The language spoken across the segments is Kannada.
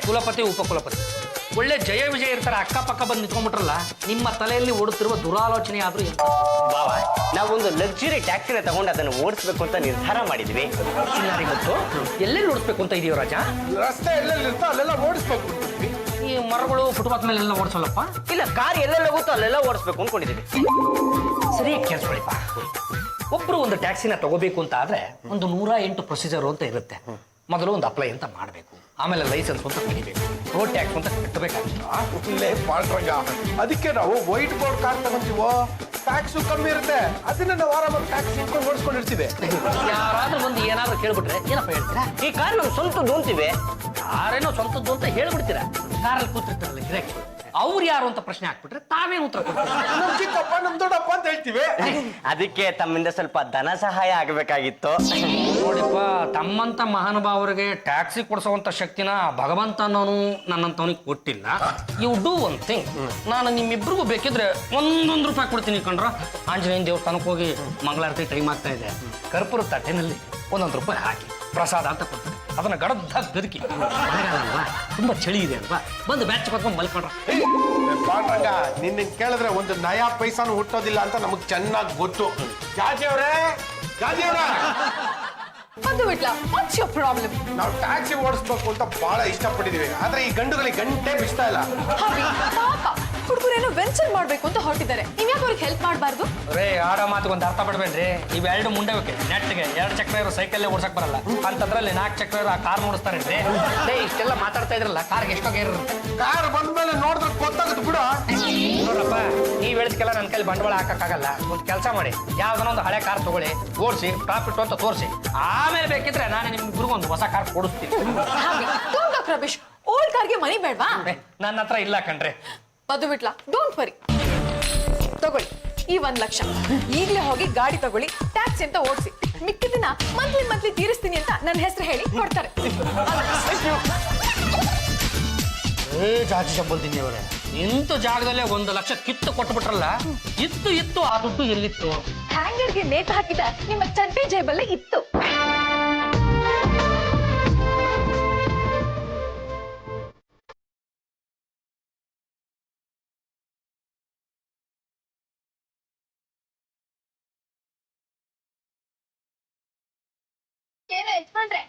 ಕುಲಪತಿ ಉಪಕುಲಪತಿ ಒಳ್ಳೆ ಜಯ ವಿಜಯ ಇರ್ತಾರೆ, ಅಕ್ಕಪಕ್ಕ ಬಂದು ನಿಂತ್ಕೊಂಡ್ಬಿಟ್ರಲ್ಲ, ನಿಮ್ಮ ತಲೆಯಲ್ಲಿ ಓಡುತ್ತಿರುವ ದುರಾಲೋಚನೆ ಆದ್ರೂ ಎಂತ? ಬಾವ, ನಾವೊಂದು ಲಕ್ಸುರಿ ಟ್ಯಾಕ್ಸಿನ ತಗೊಂಡು ಅದನ್ನು ಓಡಿಸ್ಬೇಕು ಅಂತ ನಿರ್ಧಾರ ಮಾಡಿದ್ವಿ. ಚಿನ್ನಾರಿ ಗೊತ್ತು ಎಲ್ಲೆಲ್ಲಿ ಓಡಿಸ್ಬೇಕು ಅಂತ ಇದೆಯೋ ರಾಜ? ರಸ್ತೆ ಎಲ್ಲೆಲ್ಲಿರ್ತೋ ಅಲ್ಲೆಲ್ಲ ಓಡಿಸ್ಬೇಕು. ಈ ಮರಗಳು ಫುಟ್ಪಾತ್ ಮೇಲೆ ಎಲ್ಲ ಓಡಿಸಲ್ಲಪ್ಪ. ಇಲ್ಲ, ಕಾರ್ ಎಲ್ಲೆಲ್ಲ ಹೋಗುತ್ತೋ ಅಲ್ಲೆಲ್ಲ ಓಡಿಸ್ಬೇಕು ಅನ್ಕೊಂಡಿದ್ದೀವಿ. ಸರಿಯಾಗಿ ಕೇಳಿಸ್ಕೊಳಿಪ್ಪ. ಒಬ್ರು ಒಂದು ಟ್ಯಾಕ್ಸಿನ ತಗೋಬೇಕು ಅಂತ ಆದ್ರೆ ಒಂದು 108 ಪ್ರೊಸೀಜರ್ ಅಂತ ಇರುತ್ತೆ. ಮೊದಲು ಒಂದು ಅಪ್ಲೈ ಅಂತ ಮಾಡಬೇಕು, ಆಮೇಲೆ ಲೈಸೆನ್ಸ್ ಅಂತ ಪಡಿಬೇಕು, ರೋಡ್ ಟ್ಯಾಕ್ಸ್ ಅಂತ ಕಟ್ಟಬೇಕಾಗುತ್ತೆ. ಇಲ್ಲೇ ಮಾಡ್ರಂಗ, ಅದಕ್ಕೆ ನಾವು ವೈಟ್ ಬೋರ್ಡ್ ಕಾರ್ ತಗೊಂತೀವೋ, ಟ್ಯಾಕ್ಸು ಕಮ್ಮಿ ಇರುತ್ತೆ, ಅದನ್ನ ನಾವು ಆರಾಮಾಗಿ ಟ್ಯಾಕ್ಸ್ ಇಟ್ಕೊಂಡು ಓಡಿಸ್ಕೊಂಡಿರ್ತೀವಿ. ಯಾರಾದ್ರೂ ಒಂದು ಏನಾದ್ರೂ ಕೇಳ್ಬಿಟ್ರೆ ಏನಪ್ಪ ಹೇಳ್ತೀರಾ? ಈ ಕಾರ್ ನಮ್ ಸ್ವಂತದ್ದು ಅಂತೀವಿ. ಕಾರೇನೋ ಸ್ವಂತದ್ದು ಅಂತ ಹೇಳ್ಬಿಡ್ತೀರಾ. ಕಾರಲ್ಲಿ ಕೂತಿರ್ತಾರಲ್ಲ ಗಿರಾಕಿ, ಅವ್ರು ಯಾರು ಅಂತ ಪ್ರಶ್ನೆ ಹಾಕ್ಬಿಟ್ರೆ ತಾವೇನು ಉತ್ತರ ಕೊಡ್ತೀರಾ? ನಮ್ ಚಿಕ್ಕಪ್ಪ ನಮ್ ದೊಡ್ಡಪ್ಪ ಅಂತ ಹೇಳ್ತೀವಿ. ಅದಕ್ಕೆ ತಮ್ಮಿಂದ ಸ್ವಲ್ಪ ಧನ ಸಹಾಯ ಆಗಬೇಕಾಗಿತ್ತು. ನೋಡಿಪ್ಪ, ತಮ್ಮಂತ ಮಹಾನುಭಾವರಿಗೆ ಟ್ಯಾಕ್ಸಿ ಕೊಡಿಸುವಂತ ಶಕ್ತಿನ ಭಗವಂತ ಅನ್ನೋನು ನನ್ನಂತವನಿಗೆ ಕೊಟ್ಟಿಲ್ಲ. ಯು ಡೂ ಒನ್ ಥಿಂಗ್, ನಾನು ನಿಮ್ಮಿಬ್ರಿಗೂ ಬೇಕಿದ್ರೆ ಒಂದೊಂದು ರೂಪಾಯಿ ಕೊಡ್ತೀನಿ ಕಣ್ರ. ಆಂಜನೇಯನ ದೇವಸ್ಥಾನಕ್ಕೆ ಹೋಗಿ ಮಂಗಳಾರತಿ ಟೈಮ್ ಆಗ್ತಾ ಇದೆ, ಕರ್ಪೂರ ತಟ್ಟೆನಲ್ಲಿ ಒಂದೊಂದು ರೂಪಾಯಿ ಹಾಕಿ ಪ್ರಸಾದ ಅಂತ ಕೊಡ್ತೀನಿ. ಅದನ್ನ ಗಡದ್ದಾಗ ಗದಕಿ ಅಲ್ವಾ, ತುಂಬಾ ಚಳಿ ಇದೆ ಅಲ್ವಾ, ಬಂದು ಬ್ಯಾಚ್ ಕೊಟ್ಕೊಂಡು ಮಲ್ಕೊಂಡ್ರ. ಪಾಂಡ್ರಂಗ, ನಿನ್ನ ಕೇಳಿದ್ರೆ ಒಂದು ನಯಾ ಪೈಸಾನು ಹುಟ್ಟೋದಿಲ್ಲ ಅಂತ ನಮಗ್ ಚೆನ್ನಾಗಿ ಗೊತ್ತು. ಜಾಜಿ ಅವ್ರೆ, ಜಾಜಿ ಅವ್ರೆ, ಅದು ಬಿಟ್ಲ, ವಾಟ್ಸ್ ಯೋರ್ ಪ್ರಾಬ್ಲಮ್? ನಾವು ಟ್ಯಾಕ್ಸಿ ಓಡಿಸ್ಬೇಕು ಅಂತ ಬಹಳ ಇಷ್ಟಪಟ್ಟಿದೀವಿ, ಆದ್ರೆ ಈ ಗಂಡುಗಳಿಗೆ ಗಂಟೆ ಬಿಸ್ತಾ ಇಲ್ಲ. ಹವಿ, ಪಾಪ ಹುಡುಗರೇನೋ ವೆಂಚರ್ ಮಾಡ್ಬೇಕು ಅಂತ ಹೊರಟಿದ್ದಾರೆ, ನೀವ್ ಯಾಕೆ ಅವ್ರಿಗೆ ಹೆಲ್ಪ್ ಮಾಡಬಾರ್ದು? ರೇ, ಆಡೋ ಮಾತಿಗೆ ಒಂದು ಅರ್ಥ ಪಡ್ಬೇಡ್ರಿ. ಇವೆರಡು ಮುಂಡೆ ಬೇಕೆ, ನೆಟ್ಗೆ 2 ಚಕ್ರ ಇರೋ ಸೈಕಲ್ಲೇ ಓಡ್ಸಕ್ ಬರಲ್ಲ ಅಂತಂದ್ರಲ್ಲಿ 4 ಚಕ್ರ ಇರೋ ಆ ಕಾರ್ ನೋಡಿಸ್ತಾರೆ. ರೇ, ಇಷ್ಟೆಲ್ಲ ಮಾತಾಡ್ತಾ ಇದ್ರಲ್ಲ, ಕಾರ್ಗೆ ಎಷ್ಟೋ ಗೇರ್ ಇರುತ್ತೆ. ಕಾರ್ ಬಂದ್ಮೇಲೆ ನೋಡಿದ್ರೆ ಗೊತ್ತಾಗುತ್ತೆ ಬಿಡು. ನೋಡ್ರಪ್ಪ, ನೀವ್ ಹೇಳಿದ್ಕೆಲ್ಲ ನನ್ನ ಕೈಲಿ ಬಂಡವಾಳ ಹಾಕಕ್ಕಾಗಲ್ಲ. ಒಂದು ಕೆಲಸ ಮಾಡಿ, ಯಾವ್ದನ್ನ ಒಂದು ಹಳೆ ಕಾರ್ ತಗೊಳ್ಳಿ, ಓಡಿಸಿ ಪ್ರಾಫಿಟ್ ಅಂತ ತೋರಿಸಿ, ಆಮೇಲೆ ಬೇಕಿದ್ರೆ ನಾನು ನಿಮ್ಗಿಬ್ರಿಗೂ ಒಂದು ಹೊಸ ಕಾರ್ ಕೊಡಿಸ್ತೀನಿ. ರಮೇಶ್, ಓಲ್ಡ್ ಕಾರ್ಗೆ ಮನಿ ಬೇಡವಾ? ನನ್ನ ಹತ್ರ ಇಲ್ಲ ಕಣ್ರಿ. ಅದು ಬಿಟ್ಲ, ಡೋಂಟ್ ವರಿ, ತಗೊಳ್ಳಿ ಈ 1 ಲಕ್ಷ. ಈಗಲೇ ಹೋಗಿ ಗಾಡಿ ತಗೊಳ್ಳಿ, ಟ್ಯಾಕ್ಸಿ ಅಂತ ಓಡಿಸಿ, ಮಿಕ್ಕಿದಿನ ಮಂತ್ಲಿ ತೀರಿಸ್ತೀನಿ ಅಂತ ನನ್ನ ಹೆಸರು ಹೇಳಿ ಕೊಡ್ತಾರೆ. ಜಾಜಿ ಶಂಬಲ್ತೀನಿ ಅವರೇ, ಇಂಥ ಜಾಗದಲ್ಲೇ 1 ಲಕ್ಷ ಕಿತ್ತು ಕೊಟ್ಬಿಟ್ರಲ್ಲ. ಇತ್ತು ಆ ದುಡ್ಡು ಎಲ್ಲಿತ್ತು? ಹ್ಯಾಂಗರ್ಗೆ ನೇತು ಹಾಕಿದ ನಿಮ್ಮ ಚಡ್ಡಿ ಜೇಬಲ್ಲೇ ಇತ್ತು. ಏನೋ ಯಜಮಾನ್ರೆ,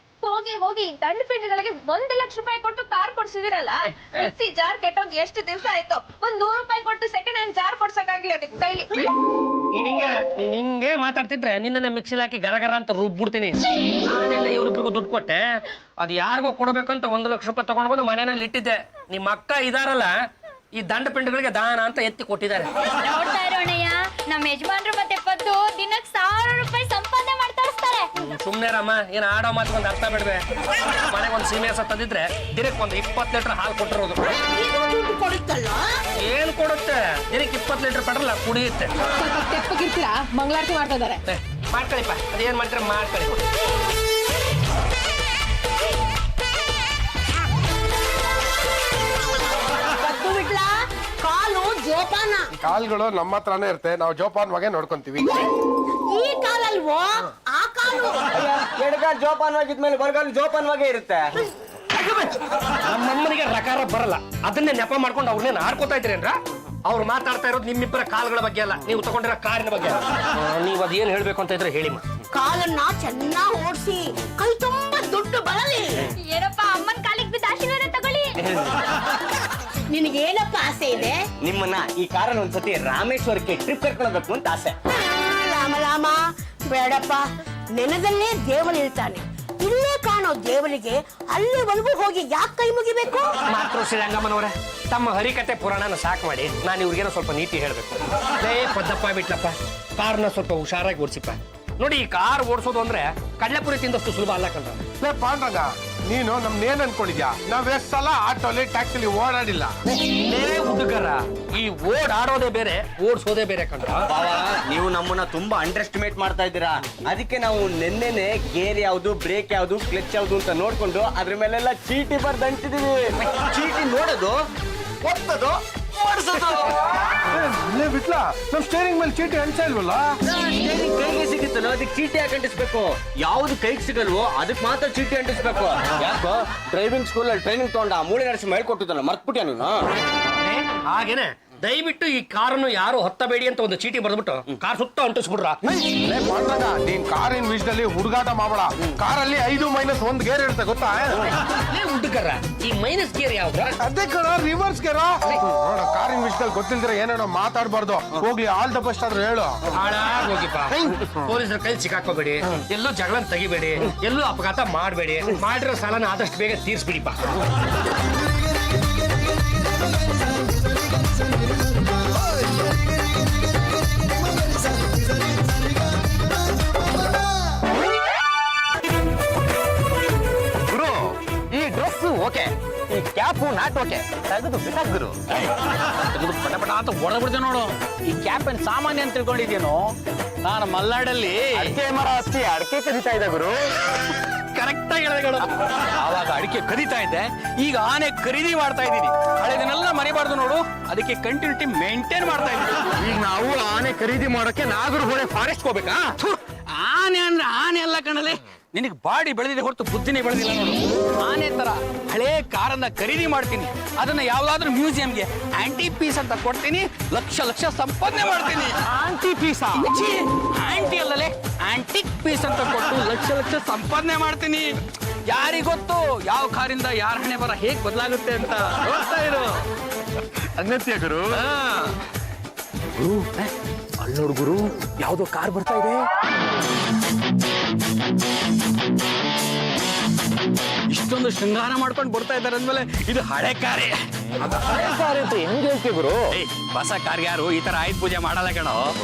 ಹೋಗಿ ದಂಡ ಪೀಠಗಳಿಗೆ 1 ಲಕ್ಷ ರೂಪಾಯಿ ಕೊಟ್ಟು ಕಾರ್ ಕೊಡ್ಸಿದಿರಲ್ಲ, ಪ್ರತಿ ಜಾರ್ ಕೆಟ್ಟೋಗಿ ಎಷ್ಟು ದಿವಸ ಆಯ್ತು? 100 ರೂಪಾಯಿ ಕೊಟ್ಟು ಸೆಕೆಂಡ್ ಹ್ಯಾಂಡ್ ಜಾರ್ ಕೊಡ್ಸಕ್ಕಾಗ್ಲಿ ಅದಕ್ಕೆ ಕೈಲಿ. ಹಿಂಗೆ ಮಾತಾಡ್ತಿದ್ರೆ ನಿನ್ನ ಮಿಕ್ಸಿಲ್ ಹಾಕಿ ಗರಗರ ಅಂತ ರುಬ್ಬಿಡ್ತೀನಿ. ಇವ್ರಿಬ್ರಿಗೂ ದುಡ್ಡು ಕೊಟ್ಟೆ, ಅದು ಯಾರಿಗೋ ಕೊಡ್ಬೇಕಂತ 1 ಲಕ್ಷ ರೂಪಾಯಿ ತಗೊಂಡು ಬಂದು ಮನೆಯಲ್ಲಿ ಇಟ್ಟಿದ್ದೆ. ನಿಮ್ಮ ಅಕ್ಕ ಇದಾರಲ್ಲ, ಈ ದಂಡ ಪಿಂಡಗಳಿಗೆ ದಾನ ಅಂತ ಎತ್ತಿ ಕೊಟ್ಟಿದ್ದಾರೆ. ನೋಡ್ತಾ ಇರೋಣಯ್ಯ, ನಮ್ಮ ಯಜಮಾನ್ರು ಮತ್ತೆ ಪದ್ದು ದಿನಕ್ಕೆ 1000 ರೂಪಾಯಿ ಸಂಪಾದನೆ ಮಾಡ್ತಾ ಇರ್ತಾರೆ. ಸುಮ್ನೆ ರಮ್ಮ, ಏನ್ ಆಡೋ ಮಾತು ಒಂದು ಅರ್ಥ ಬಿಡ್ವೆ. ಮನೆಗೆ ಒಂದು ಸೀಮೆ ಹಸ ತಂದಿದ್ರೆ ದಿನಕ್ಕೆ ಒಂದು 20 ಲೀಟರ್ ಹಾಲು ಕೊಟ್ಟಿರೋದು. ಏನ್ ಕೊಡುತ್ತೆ? ದಿನಕ್ಕೆ 20 ಲೀಟರ್ ಪೆಟ್ರೋಲ್ ಕುಡಿಯುತ್ತೆ. ಸ್ವಲ್ಪ ತೆಪ್ಪಗಿರ್ತೀರಾ? ಮಂಗಳಾರತಿ ಮಾಡ್ತಾ ಇದಾರೆ. ಮಾಡ್ಕೊಳ್ಳಿಪ್ಪ, ಅದೇನ್ ಮಾಡ್ತೀರ ಮಾಡ್ಕೊಳ್ಳಿ. ಕಾಲು ಜೋಪಾನ. ಕಾಲ್ಗಳು ನಮ್ಮ ಹತ್ರನೇ ಇರುತ್ತೆ, ನಾವು ಜೋಪಾನವಾಗೆ ನೋಡ್ಕೊಂತೀವಿ. ಈ ಕಾಲಲ್ವೋ, ಆ ಕಾಲು. ಎಡಗಾಲ್ ಜೋಪಾನವಾಗಿದ್ಮೇಲೆ ಬರಗಾಲು ಜೋಪಾನವಾಗೇ ಇರುತ್ತೆ. ನಮ್ಮಮ್ಮನಿಗೆ ರಕಾರ ಬರಲ್ಲ, ಅದನ್ನೇ ನೆಪ ಮಾಡ್ಕೊಂಡು ಅವ್ರನ್ನೇನು ಆಡ್ಕೋತಾ ಇದ್ರೇನ್ರ? ಅವ್ರು ಮಾತಾಡ್ತಾ ಇರೋದು ನಿಮ್ಮಿಬ್ಬರ ಕಾಲ್ಗಳ ಬಗ್ಗೆ ಅಲ್ಲ, ನೀವು ತಗೊಂಡಿರೋ ಕಾರಿನ ಬಗ್ಗೆ. ನೀವು ಅದೇನ್ ಹೇಳ್ಬೇಕು ಅಂತ ಇದ್ರೆ ಹೇಳಿ. ಕಾಲನ್ನ ಚೆನ್ನಾಗಿ ಓಡಿಸಿ, ಕೈ ತುಂಬಾ ದುಡ್ಡು ಬರಲಿ. ಏನಪ್ಪ, ಅಮ್ಮನ ಕಾಲಿಗೆ ಬಿದ್ದ ಆಶೀರ್ವಾದ ತಗೊಳ್ಳಿ. ನಿನಗೇನಪ್ಪ ಆಸೆ ಇದೆ? ನಿಮ್ಮನ್ನ ಈ ಕಾರಲ್ಲಿ ಒಂದ್ಸತಿ ರಾಮೇಶ್ವರಕ್ಕೆ ಟ್ರಿಪ್ ಕರ್ಕೊಳ್ಬೇಕು ಅಂತ ಆಸೆ. ರಾಮ ಬೇಡಪ್ಪ, ನೆನದಲ್ಲೇ ದೇವನಿರ್ತಾನೆ, ಇಲ್ಲೇ ಕಾಣೋ ದೇವರಿಗೆ ಅಲ್ಲಿವರೆಗೂ ಹೋಗಿ ಯಾಕೆ ಕೈ ಮುಗಿಬೇಕು? ಮಾತೃಶ್ರೀ ರಂಗಮ್ಮನವರೇ, ತಮ್ಮ ಹರಿಕತೆ ಪುರಾಣನ ಸಾಕು ಮಾಡಿ, ನಾನು ಇವ್ರಿಗೇನೋ ಸ್ವಲ್ಪ ನೀತಿ ಹೇಳ್ಬೇಕು. ಪದ್ದಪ್ಪ ಬಿಟ್ಲಪ್ಪ, ಕಾರ್ನ ಸ್ವಲ್ಪ ಹುಷಾರಾಗಿ ಓಡಿಸಿಪ್ಪ. ನೋಡಿ, ಈ ಕಾರ್ ಓಡಿಸೋದು ಅಂದ್ರೆ ಕಡ್ಲೆಪುರಿ ತಿಂದಷ್ಟು ಸುಲಭ ಅಲ್ಲ ಕಂಡ್ರ. ಪಾಂಡ್ರಂಗ, ನೀನು ನಮ್ನೇನ್ ಅನ್ಕೊಂಡಿದ್ಯಾ? ನಾವ್ ಎಷ್ಟ್ ಸಲ ಆಟೋಲಿ ಟ್ಯಾಕ್ಸಿಲಿ ಓಡಾಡಿಲ್ಲ. ಹುಡುಗರ, ಈ ಓಡಾಡೋದೇ ಬೇರೆ, ಓಡಿಸೋದೇ ಬೇರೆ ಕಂಡ್ರ. ನೀವು ನಮ್ಮನ್ನ ತುಂಬಾ ಅಂಡರ್ ಎಸ್ಟಿಮೇಟ್ ಮಾಡ್ತಾ ಇದ್ದೀರಾ. ಅದಕ್ಕೆ ನಾವು ನೆನ್ನೆನೆ ಗೇರ್ ಯಾವ್ದು, ಬ್ರೇಕ್ ಯಾವ್ದು, ಕ್ಲಚ್ ಯಾವ್ದು ಅಂತ ನೋಡ್ಕೊಂಡು ಅದ್ರ ಮೇಲೆಲ್ಲ ಚೀಟಿ ಬರ್ದು ಅಂಟಿದೀವಿ. ಚೀಟಿ ನೋಡೋದು, ಒತ್ತೋದು, ಮಾಡಿಸೋದು. ಇಲ್ಲೇ ಬಿಟ್ಲ ನಮ್ ಸ್ಟೇರಿಂಗ್ ಮೇಲೆ ಚೀಟಿ ಅಂಟ ಇಲ್ವಲ್ಲ? ಕೈಗೆ ಸಿಗುತ್ತಲ್ಲ ಅದಕ್ಕೆ ಚೀಟಿ ಯಾಕೆ ಅಂಟಿಸ್ಬೇಕು? ಯಾವ್ದು ಕೈಗೆ ಸಿಗಲ್ವೋ ಅದಕ್ಕೆ ಮಾತ್ರ ಚೀಟಿ ಅಂಟಿಸ್ಬೇಕು. ಯಾಕೋ ಡ್ರೈವಿಂಗ್ ಸ್ಕೂಲಲ್ಲಿ ಟ್ರೈನಿಂಗ್ ತಗೊಂಡ ಮೂಳೆ ನರಸಿಂಹ ಹೇಳ್ಕೊಟ್ಟಿದ್ದಲ್ಲ ಮರ್ತ್ಬಿಟ್ಯಾ ನೀನು? ಹಾಗೇನೆ ದಯವಿಟ್ಟು ಈ ಕಾರನ್ನು ಯಾರು ಹೊತ್ತಬೇಡಿ ಅಂತ ಒಂದು ಚೀಟಿ ಬರೆದ್ಬಿಟ್ಟು ಕಾರ್ ಸುತ್ತ ಅಂಟಿಸ್ಬಿಡ್ರ. ಪಾಂಡ್ರಂಗ ನೀನ್ ಕಾರಿನ ವಿಷಯದಲ್ಲಿ ಹುಡುಗಾಟ ಮಾಡಬೇಡ. ಕಾರಲ್ಲಿ 5-1 ಗೇರ್ ಇರುತ್ತೆ ಗೊತ್ತಾ? ಹುಡುಗರ ಈ ಮೈನಸ್ ಗೇರ್ ಯಾವ್ದ್ರ? ಅದೇ ಕಣ ರಿವರ್ಸ್ ಗೇರ. ನೋಡ ಕಾರಿನ ವಿಷಯದಲ್ಲಿ ಗೊತ್ತಿಲ್ದಿರ ಏನೇನೋ ಮಾತಾಡ್ಬಾರ್ದು. ಹೋಗ್ಲಿ ಆಲ್ ದ ಬೆಸ್ಟ್ ಆದ್ರೂ ಹೇಳು. ಹಾಳಾಗ್ ಹೋಗಿಪ್ಪ. ಪೊಲೀಸರ ಕೈ ಸಿಕ್ಕಾಕೋಬೇಡಿ, ಎಲ್ಲೂ ಜಗಳ ತೆಗಿಬೇಡಿ, ಎಲ್ಲೂ ಅಪಘಾತ ಮಾಡಬೇಡಿ. ಮಾಡಿರೋ ಸಾಲನ ಆದಷ್ಟು ಬೇಗ ತೀರ್ಸ್ಬಿಡಿಪ್ಪ. ಗುರು ಈ ಡ್ರೆಸ್ ಓಕೆ, ಈ ಕ್ಯಾಪು ನಾಟ್ ಓಕೆ. ತೆಗೆದು ಬಿಸಾಕ್ಬಿರು. ತೆಗೆದು ಪಟ ಪಟ ಅಂತ ಹೊಡೆದ್ಬಿಡ್ದೆ ನೋಡು. ಈ ಕ್ಯಾಪ್ ಏನ್ ಸಾಮಾನ್ಯ ಅಂತ ತಿಳ್ಕೊಂಡಿದ್ಯೇನೋ? ನಾನು ಮಲ್ನಾಡಲ್ಲಿ ಅಡಿಕೆ ಮರ ಹತ್ತಿ ಅಡಿಕೆ ಕದಿತಾ ಇದ್ದೆ ಗುರು. ಕರೆಕ್ಟ್ ಆಗಿ ಹೇಳಿದೆ. ಆವಾಗ ಅಡಿಕೆ ಕದಿತಾ ಇದ್ದೆ, ಈಗ ಆನೆ ಖರೀದಿ ಮಾಡ್ತಾ ಇದ್ದೀನಿ. ಹಳೆದನ್ನೆಲ್ಲ ಮರಿಬಾರ್ದು ನೋಡು, ಅದಕ್ಕೆ ಕಂಟಿನ್ಯೂಟಿ ಮೇಂಟೈನ್ ಮಾಡ್ತಾ ಇದ್ದೀನಿ. ಈಗ ನಾವು ಆನೆ ಖರೀದಿ ಮಾಡೋಕೆ ನಾಗರಹೊಳೆ ಫಾರೆಸ್ಟ್ ಹೋಗ್ಬೇಕಾ? ಆನೆ ಅಂದ್ರೆ ಆನೆ ಎಲ್ಲ ಕಣಲೆ, ನಿನಗೆ ಬಾಡಿ ಬೆಳೆದಿದೆ ಹೊರತು ಬುದ್ಧಿನೇ ಬೆಳೆದಿಲ್ಲ ನೋಡು. ಆನೆ ತರ ಹಳೇ ಕಾರನ್ನ ಖರೀದಿ ಮಾಡ್ತೀನಿ, ಅದನ್ನ ಯಾವ್ದಾದ್ರು ಮ್ಯೂಸಿಯಂಗೆ ಆಂಟಿ ಪೀಸ್ ಅಂತ ಕೊಡ್ತೀನಿ, ಲಕ್ಷ ಲಕ್ಷ ಸಂಪಾದನೆ ಮಾಡ್ತೀನಿ. ಆಂಟಿ ಪೀಸ್ ಆಂಟಿ ಅಲ್ಲಲೇ, ಆಂಟಿಕ್ ಪೀಸ್ ಅಂತ ಕೊಟ್ಟು ಲಕ್ಷ ಲಕ್ಷ ಸಂಪಾದನೆ ಮಾಡ್ತೀನಿ. ಯಾರಿಗೊತ್ತು ಯಾವ ಕಾರಿಂದ ಯಾರ ಹಣೆ ಬರ ಹೇಗ್ ಬದಲಾಗುತ್ತೆ ಅಂತ. ನೋಡ್ತಾ ಇರು. ಅಗತ್ಯ ಗುರು. ಗುರು ಅಲ್ಲೋಡು ಗುರು, ಯಾವ್ದೋ ಕಾರ್ ಬರ್ತಾ ಇದೆ. ಇಷ್ಟೊಂದು ಶೃಂಗಾರ ಮಾಡ್ಕೊಂಡು ಬರ್ತಾ ಇದ್ದಾರೆ ಅಂದ್ಮೇಲೆ ಇದು ಹಳೆ ಕಾರೇ. ಕಾರ್ ಅಂತ ಹೆಂಗ್ ಹೇಳ್ತೀವಿ ಗುರು? ಹೊಸ ಕಾರ್ ಯಾರು ಈ ತರ ಆಯುಧ ಪೂಜೆ ಮಾಡಲ್ಲ ಕಣೋ.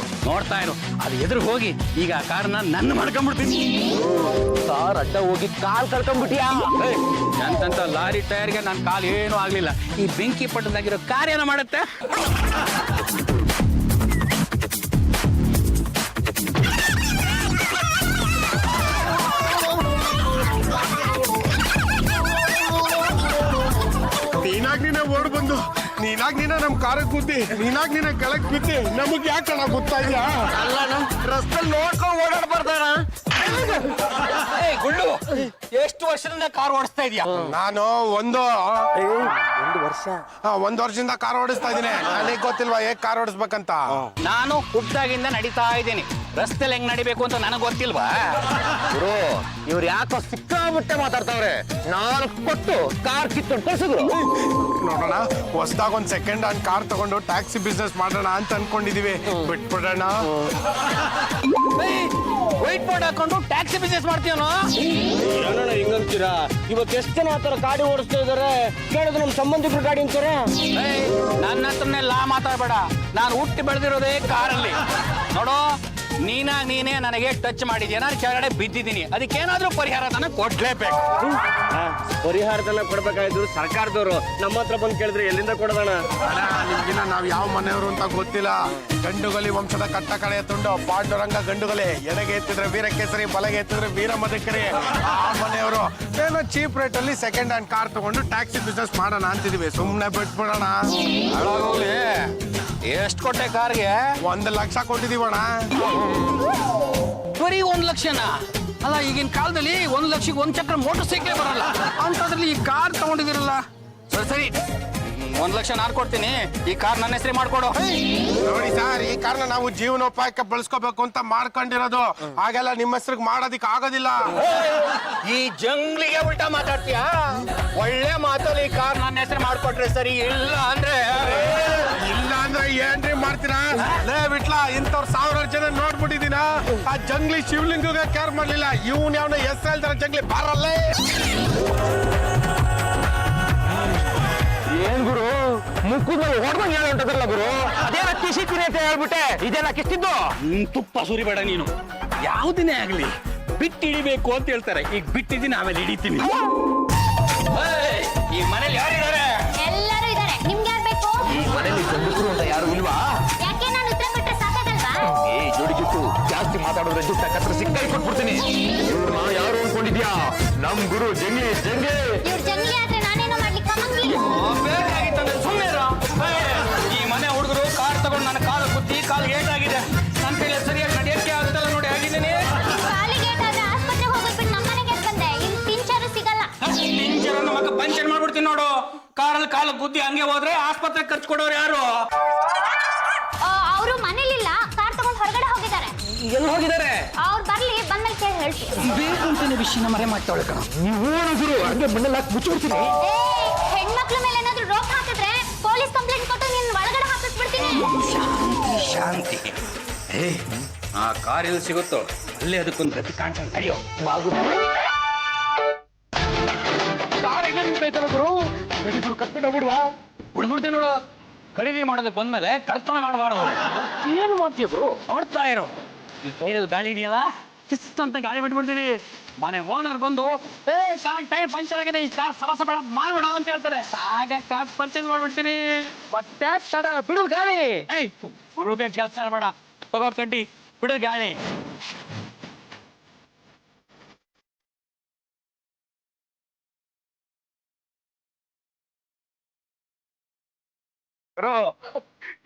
ನೋಡ್ತಾ ಇರು, ಅದು ಎದುರು ಹೋಗಿ ಈಗ ಆ ಕಾರ್ನ ನನ್ನ ಮಾಡ್ಕೊಂಡ್ಬಿಡ್ತೀನಿ. ಕಾರ್ ಅಡ್ಡ ಹೋಗಿ ಕಾಲ್ ಕಳ್ಕೊಂಡ್ಬಿಟ್ಟಿಯಾ? ನಂತಂತ ಲಾರಿ ಟೈರ್ಗೆ ನನ್ನ ಕಾಲ್ ಏನೂ ಆಗ್ಲಿಲ್ಲ. ಈ ಬೆಂಕಿ ಪಟ್ಟದಾಗಿರೋ ಕಾರ್ ಏನೋ ಮಾಡುತ್ತೆ. ನೀನೇ ಓಡ್ ಬಂದು ನೀನೇ ನಮ್ ಕಾರಕ್ಕೆ ಕೂತಿ ನೀನೇ ಕೆಳಕ್ ಬಿತ್ತಿ ನಮಗ್ ಯಾಕೆ ಕಣ ಗೊತ್ತಾ ಇದೆಯಾ? ಅಲ್ಲ ನಮ್ ರಸ್ತೆ ನೋಡ್ಕೊಂಡು ಓಡಾಡ್ ಬರ್ತಾರ. ಗುಳ್ಳು, ಎಷ್ಟು ವರ್ಷದಿಂದ ಕಾರ್ ಓಡಿಸ್ತಾ ಇದೀಯಾ? ನಾನು ಒಂದು ವರ್ಷದಿಂದ ಕಾರ್ ಓಡಿಸ್ತಾ ಇದ್ದೀನಿ. ನನಗೆ ಗೊತ್ತಿಲ್ವಾ ಹೇಗ್ ಕಾರ್ ಓಡಿಸ್ಬೇಕಂತ? ನಾನು ಹುಟ್ಟಾಗಿಂದ ನಡೀತಾ ಇದ್ದೀನಿ. ರಸ್ತೆಲಿ ಹೆಂಗ್ ನಡಿಬೇಕು ಅಂತ ನನಗ್ ಗೊತ್ತಿಲ್ವಾ? ಗುರು, ಇವ್ರು ಯಾಕೋ ಸಿಕ್ಕಾಬಿಟ್ಟೆ ಮಾತಾಡ್ತಾವ್ರೆ. ನಾನು ಕೊಟ್ಟು ಕಾರ್ ಕಿತ್ತು ಕಳ್ಸಿದ್ರು. ನೋಡೋಣ, ಹೊಸದಾಗ ಒಂದ್ ಸೆಕೆಂಡ್ ಹ್ಯಾಂಡ್ ಕಾರ್ ತಗೊಂಡು ಟ್ಯಾಕ್ಸಿ ಬಿಸ್ನೆಸ್ ಮಾಡೋಣ ಅಂತ ಅನ್ಕೊಂಡಿದೀವಿ. ಬಿಟ್ಬಿಡೋಣ. ವೈಟ್ ಬೋರ್ಡ್ ಹಾಕೊಂಡು ಟ್ಯಾಕ್ಸಿ ಬಿಸ್ನೆಸ್ ಮಾಡ್ತೀವನೋ? ಏನಣ್ಣ ಹಿಂಗಂತೀರಾ? ಇವತ್ತು ಎಷ್ಟು ಜನ ಆತರ ಗಾಡಿ ಓಡಿಸ್ತಾ ಇದಾರೆ. ಕೇಳಿದ್ರೆ ನಮ್ ಸಂಬಂಧಿಕರು ಗಾಡಿ ಅಂತಾರೆ. ನನ್ನ ಹತ್ರನೇ ಲಾ ಮಾತಾಡ್ಬೇಡ. ನಾನು ಹುಟ್ಟಿ ಬೆಳೆದಿರೋದೇ ಕಾರಲ್ಲಿ. ನೋಡೋ, ನೀನೇ ನನಗೆ ಟಚ್ ಮಾಡಿದ್ಯಾ, ನಾನು ಕೆಳಗಡೆ ಬಿದ್ದಿದ್ದೀನಿ. ಅದಕ್ಕೇನಾದ್ರೂ ಪರಿಹಾರ ನನಗೆ ಕೊಡ್ಲೇಬೇಕು. ಪರಿಹಾರದನ್ನ ಕೊಡ್ಬೇಕಾಯ್ತು ಸರ್ಕಾರದವರು. ನಮ್ಮ ಹತ್ರ ಬಂದು ಕೇಳಿದ್ರೆ ಎಲ್ಲಿಂದ ಕೊಡೋದಣ್ಣ? ನಿಮ್ಗಿನ ನಾವ್ ಯಾವ ಮನೆಯವರು ಅಂತ ಗೊತ್ತಿಲ್ಲ. ಗಂಡುಗಲಿ ವಂಶದ ಕಟ್ಟ ಕಡೆಯ ತುಂಡು ಪಾಂಡುರಂಗ ಗಂಡುಗಲಿ. ಎಡಗೆ ಎತ್ತಿದ್ರೆ ವೀರಕೇಸರಿ, ಬಲಗೆ ಎತ್ತಿದ್ರೆ ವೀರ ಮದಕರಿ. ಆ ಮನೆಯವರು ಏನೋ ಚೀಪ್ ರೇಟ್ ಅಲ್ಲಿ ಸೆಕೆಂಡ್ ಹ್ಯಾಂಡ್ ಕಾರ್ ತಗೊಂಡು ಟ್ಯಾಕ್ಸಿ ಬಿಸ್ನೆಸ್ ಮಾಡೋಣ ಅಂತಿದೀವಿ. ಸುಮ್ನೆ ಬಿಟ್ಬಿಡೋಣ. ಎಷ್ಟು ಕೊಟ್ಟೆ ಕಾರ್ಗೆ? 1 ಲಕ್ಷ ಕೊಟ್ಟಿದೀವಣ್ಣ. ಬರೀ 1 ಲಕ್ಷನ? ಅಲ್ಲ, ಈಗಿನ ಕಾಲದಲ್ಲಿ 1 ಲಕ್ಷಕ್ಕೆ 1 ಚಕ್ರ ಮೋಟರ್ ಸೈಕಲ್ ಬರಲ್ಲ ಅಂತದ್ರಲ್ಲಿ ಈ ಕಾರ್ ತಗೊಂಡಿದಿರಲ್ಲ. ಸರಿ 1 ಲಕ್ಷ ನಾನು ಕೊಡ್ತೀನಿ. ಈ ಕಾರ್ ನನ್ನ ಹೆಸರೇ ಮಾಡ್ಕೊಡು. ನೋಡಿ ಸರ್, ಈ ಕಾರಣ ನಾವು ಜೀವನೋಪಾಯಕ್ಕೆ ಬಳಸ್ಕೋಬೇಕು ಅಂತ ಮಾಡ್ಕೊಂಡಿರೋದು. ಹಾಗೆಲ್ಲ ನಿಮ್ಮ ಹೆಸರಿಗೆ ಮಾಡೋದಿಕ್ ಆಗೋದಿಲ್ಲ. ಈ ಜಂಗ್ಲಿಗೆ ಉಲ್ಟಾ ಮಾತಾಡ್ತೀಯಾ? ಒಳ್ಳೆ ಮಾತಲ್ಲಿ ಈ ಕಾರ್ ನನ್ನ ಹೆಸರು ಮಾಡ್ಕೊಟ್ರೆ ಸರಿ, ಇಲ್ಲ ಅಂದ್ರೆ ಏನ್ರಿ ಮಾಡ್ತೀರಾ? ಲೇ ಬಿಟ್ಲ, ಇಂಥವ್ರು 1000 ಜನ ನೋಡ್ಬಿಟ್ಟಿದೀನ. ಆ ಜಂಗ್ಲಿ ಶಿವಲಿಂಗಗೆ ಕೇರ್ ಮಾಡ್ಲಿಲ್ಲ. ಇವನ್ ಯಾವನ ಹೆಸರು ಹೇಳ್ತಾರ ಜಂಗ್ಲಿ ಬಾರಲ್ಲೇ. ಏನ್ ಗುರು, ಮುಕ್ಕುಗಳು ಹೊಡ್ದಂಗ್ ಹೇಳ ಹೊಂಟದಲ್ಲ ಗುರು. ಅದೇನ ಕಿಸಿತೀನಿ ಅಂತ ಹೇಳ್ಬಿಟ್ಟೆ, ಇದೇನ ಕಿಸ್ತಿದ್ದು? ತುಪ್ಪ ಸುರಿಬೇಡ ನೀನು. ಯಾವುದನ್ನೇ ಆಗ್ಲಿ ಬಿಟ್ಟಿಡಿಬೇಕು ಅಂತ ಹೇಳ್ತಾರೆ. ಈಗ ಬಿಟ್ಟಿದ್ದೀನಿ, ಆಮೇಲೆ ಹಿಡಿತೀನಿ. ಈ ಮನೇಲಿ ಯಾರಿದ್ದಾರೆ? ಎಲ್ಲರೂ ಇದ್ದಾರೆ. ನಿಮ್ಗೆ ಯಾರು ಬೇಕು? ಈ ಮನೇಲಿ ಗಂಡಸರು ಅಂತ ಯಾರು ಇಲ್ವಾ? ಯಾಕೆ ನಾನು ಉತ್ತರ ಕೊಟ್ಟರೆ ಸಾಕಾಗಲ್ವಾ? ಏ ಜೋಡಿ ಕಿತ್ತು, ಜಾಸ್ತಿ ಮಾತಾಡೋದ್ರೆ ಜುಟ್ಟ ಕತ್ರ ಸಿಕ್ಕಾಗಿ ಕೊಟ್ಬಿಡ್ತೀನಿ. ಇವ್ರನ್ನ ಯಾರು ಅನ್ಕೊಂಡಿದ್ಯಾ? ನಮ್ ಗುರು ಜಂಗ್ಲಿ. ಇವ್ರು ಜಂಗ್ಲಿ ಆದ್ರೆ ನಾನೇನೋ ಮಾಡ್ಲಿಕ್ಕೆ ಸುಮ್ಮನೆ ಕಾಲ ಗುದ್ದಿ ಹಂಗೆ ಹೋದ್ರೆ ಆಸ್ಪತ್ರೆ ಖರ್ಚು ಕೊಡೋರು ಯಾರು? ಅವರು ಮನೇಲಿಲ್ಲ, ಕಾರ್ ತಗೊಂಡು ಹೊರಗಡೆ ಹೋಗಿದ್ದಾರೆ. ಎಲ್ಲಿ ಹೋಗಿದ್ದಾರೆ? ಅವ್ರು ಬರ್ಲಿ, ಬಂದ್ಮೇಲೆ ಕೇಳಿ ಹೇಳ್ತೀನಿ. ಬೇಕು ಅಂತಾನೆ ವಿಷಯನ ಮರೆ ಮಾಡ್ತಾಳೆ ಕಣ. ಗುರು ಹಂಗೆ ಮಣ್ಣಲ್ಲಿ ಹಾಕಿ ಮುಚ್ಚಿಬಿಡ್ತೀನಿ. ಹೆಣ್ಮಕ್ಳ ಮೇಲೆ ಏನಾದ್ರು ರೋಕ್ ಹಾಕಿದ್ರೆ ಪೊಲೀಸ್ ಕಂಪ್ಲೇಂಟ್ ಕೊಟ್ಟು ನಿನ್ನ ಒಳಗಡೆ ಹಾಕಿಸ್ಬಿಡ್ತೀನಿ. ಶಾಂತಿ ಆ ಕಾರ್ ಎಲ್ಲಿ ಸಿಗುತ್ತೋ ಅಲ್ಲೇ ಅದಕ್ಕೊಂದು ಗತಿ ಕಾಣ್ತಾನೆ. ಅಯ್ಯೋ ಬಾಗು ಉಳ್ಬಿಡ್ತೀನಿ ನೋಡು. ಖರೀದಿ ಮಾಡೋದಕ್ಕೆ ಬಂದ್ಮೇಲೆ ಕಳ್ತನ ಮಾಡಬಾರ್ದು. ಏನು ಮಾಡ್ತೀಯ ಬ್ರೋ? ನೋಡ್ತಾ ಇರೋ ಈ ಕೈಯಲ್ಲಿ ಗಾಳಿ ಇದೆಯಲ್ಲ, ಕಿಸ್ ಅಂತ ಗಾಳಿ ಬಿಟ್ಬಿಡ್ತೀನಿ. ಮನೆ ಓನರ್ ಬಂದು ಕಾರ್ ಟೈರ್ ಪಂಚರ್ ಆಗಿದೆ, ಈ ಕಾರ್ ಸರಸ ಬೇಡ ಮಾಡ್ಬೇಡ ಅಂತ ಹೇಳ್ತಾರೆ. ಆಗ ಕಾರ್ ಪರ್ಚೇಸ್ ಮಾಡ್ಬಿಡ್ತೀನಿ. ಮತ್ತೆ ತಡ ಬಿಡು ಗಾಳಿ. ರೂಪಾಯಿ ಕೆಲಸ ಬೇಡ, ತಗೋ ಕಡ್ಡಿ, ಬಿಡು ಗಾಳಿ.